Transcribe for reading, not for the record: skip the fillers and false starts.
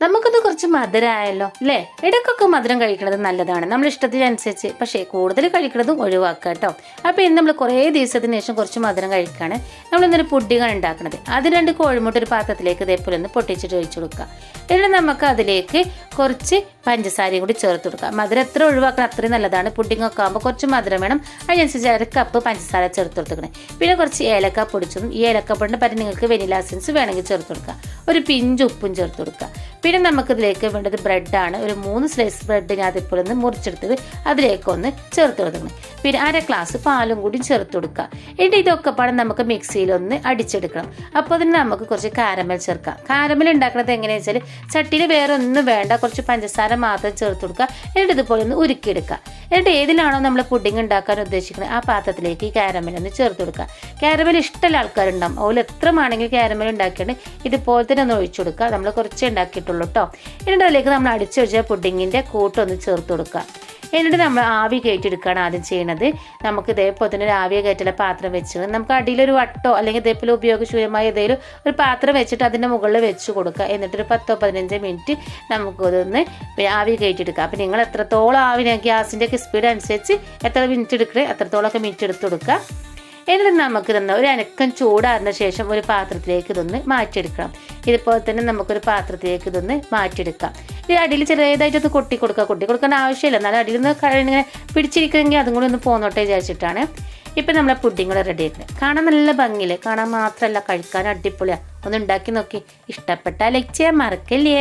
നമുക്കത് കുറച്ച് മധുരമായല്ലോ അല്ലേ? ഇടയ്ക്കൊക്കെ മധുരം കഴിക്കുന്നത് നല്ലതാണ്, നമ്മൾ ഇഷ്ടത്തിനനുസരിച്ച്. പക്ഷേ കൂടുതൽ കഴിക്കുന്നതും ഒഴിവാക്കുക കേട്ടോ. അപ്പോൾ ഇന്ന് നമ്മൾ കുറേ ദിവസത്തിന് ശേഷം കുറച്ച് മധുരം കഴിക്കുകയാണ്. നമ്മളിന്നൊരു പുഡിങ്ങാണ് ഉണ്ടാക്കുന്നത്. അത് 2 കോഴിമുട്ട ഒരു പാത്രത്തിലേക്ക് ഇതേപോലെ ഒന്ന് പൊട്ടിച്ചിട്ട് ഒഴിച്ചു കൊടുക്കുക. എന്നിട്ട് നമുക്ക് അതിലേക്ക് കുറച്ച് പഞ്ചസാരയും കൂടി ചേർത്ത് കൊടുക്കുക. മധുരം എത്ര ഒഴിവാക്കണം അത്രയും നല്ലതാണ്. പുഡിങ്ങൊക്കെ ആകുമ്പോൾ കുറച്ച് മധുരം വേണം. അതിനനുസരിച്ച് 1 കപ്പ് പഞ്ചസാര ചേർത്ത് കൊടുക്കണം. പിന്നെ കുറച്ച് ഏലക്ക പൊടിച്ചതും, ഈ ഏലക്കപ്പൊടിൻ്റെ പറ്റി നിങ്ങൾക്ക് വെനില എസൻസ് വേണമെങ്കിൽ ചേർത്ത് കൊടുക്കുക. ഒരു പിഞ്ച് ഉപ്പും ചേർത്ത് കൊടുക്കുക. പിന്നെ നമുക്കിതിലേക്ക് വേണ്ടത് ബ്രെഡാണ്. ഒരു 3 സ്ലൈസ് ബ്രെഡ് ഞാൻ അതിപ്പോൾ ഒന്ന് മുറിച്ചെടുത്തത് അതിലേക്കൊന്ന് ചേർത്ത് കൊടുക്കണം. പിന്നെ 1 ഗ്ലാസ് പാലും കൂടി ചേർത്ത് കൊടുക്കുക. എന്നിട്ട് ഇതൊക്കെ പാടെ നമുക്ക് മിക്സിയിലൊന്ന് അടിച്ചെടുക്കണം. അപ്പോൾ അതിന് നമുക്ക് കുറച്ച് കാരമൽ ചേർക്കാം. കാരമൽ ഉണ്ടാക്കുന്നത് എങ്ങനെയാണെന്ന് വെച്ചാൽ ചട്ടിയിൽ വേറെ ഒന്നും വേണ്ട, കുറച്ച് പഞ്ചസാര മാത്രം ചേർത്ത് കൊടുക്കുക. എന്നിട്ട് ഇതുപോലെ ഒന്ന് ഉരുക്കിയെടുക്കുക. എന്നിട്ട് ഏതിലാണോ നമ്മൾ പുഡിങ് ഉണ്ടാക്കാൻ ഉദ്ദേശിക്കുന്നത് ആ പാത്രത്തിലേക്ക് ഈ കാരമൽ ഒന്ന് ചേർത്ത് കൊടുക്കുക. കാരമൽ ഇഷ്ടമുള്ള ആൾക്കാരുണ്ടാവും, അതുപോലെ എത്ര വേണമെങ്കിൽ കാരമൽ ഉണ്ടാക്കിയിട്ട് ഇതുപോലെ തന്നെ ഒന്ന് ഒഴിച്ചു കൊടുക്കുക. നമ്മൾ കുറച്ചേ ഉണ്ടാക്കിയിട്ടുള്ളൂ കേട്ടോ. എന്നിട്ട് അതിലേക്ക് നമ്മൾ അടിച്ചു വെച്ച പുഡിങ്ങിൻ്റെ കൂട്ടൊന്ന് ചേർത്ത് കൊടുക്കുക. എന്നിട്ട് നമ്മൾ ആവി കയറ്റിയെടുക്കുകയാണ് ആദ്യം ചെയ്യുന്നത്. നമുക്ക് ഇതേപോലെ തന്നെ ഒരു ആവിയെ കയറ്റുള്ള പാത്രം വെച്ച് നമുക്ക് അടിയിലൊരു വട്ടോ അല്ലെങ്കിൽ ഇതേപോലെ ഉപയോഗശൂന്യമായ ഏതെങ്കിലും ഒരു പാത്രം വെച്ചിട്ട് അതിൻ്റെ മുകളിൽ വെച്ച് കൊടുക്കുക. എന്നിട്ടൊരു 10-15 മിനിറ്റ് നമുക്കതൊന്ന് ആവി കയറ്റിയെടുക്കുക. അപ്പോൾ നിങ്ങൾ എത്രത്തോളം ആവി ഗ്യാസിൻ്റെയൊക്കെ സ്പീഡ് അനുസരിച്ച് എത്ര മിനിറ്റ് എടുക്കണേ അത്രത്തോളമൊക്കെ മിനിറ്റ് എടുത്ത് കൊടുക്കുക. എന്നിട്ട് നമുക്ക് ഒരു അനക്കം ചൂടാറിന ശേഷം ഒരു പാത്രത്തിലേക്ക് ഇതൊന്ന് മാറ്റിയെടുക്കണം. ഇതുപോലെ തന്നെ നമുക്കൊരു പാത്രത്തിലേക്ക് ഇതൊന്ന് മാറ്റിയെടുക്കാം. ഈ അടിയിൽ ചെറിയതായിട്ടൊന്ന് കൊട്ടി കൊടുക്കേണ്ട ആവശ്യമില്ല, എന്നാലും അടിയിൽ നിന്ന് ഇങ്ങനെ പിടിച്ചിരിക്കണമെങ്കിൽ അതും കൂടി ഒന്ന് പോന്നോട്ടെ വിചാരിച്ചിട്ടാണ്. ഇപ്പം നമ്മളെ പുഡിങ്ങൾ റെഡി ആയിട്ടുണ്ട്. കാണാൻ നല്ല ഭംഗിയില്ലേ? കാണാൻ മാത്രമല്ല കഴിക്കാൻ അടിപൊളിയാണ്. ഒന്ന് ഉണ്ടാക്കി നോക്കി. ഇഷ്ടപ്പെട്ടാൽ ലൈക്ക് ചെയ്യാൻ മറക്കല്ലേ.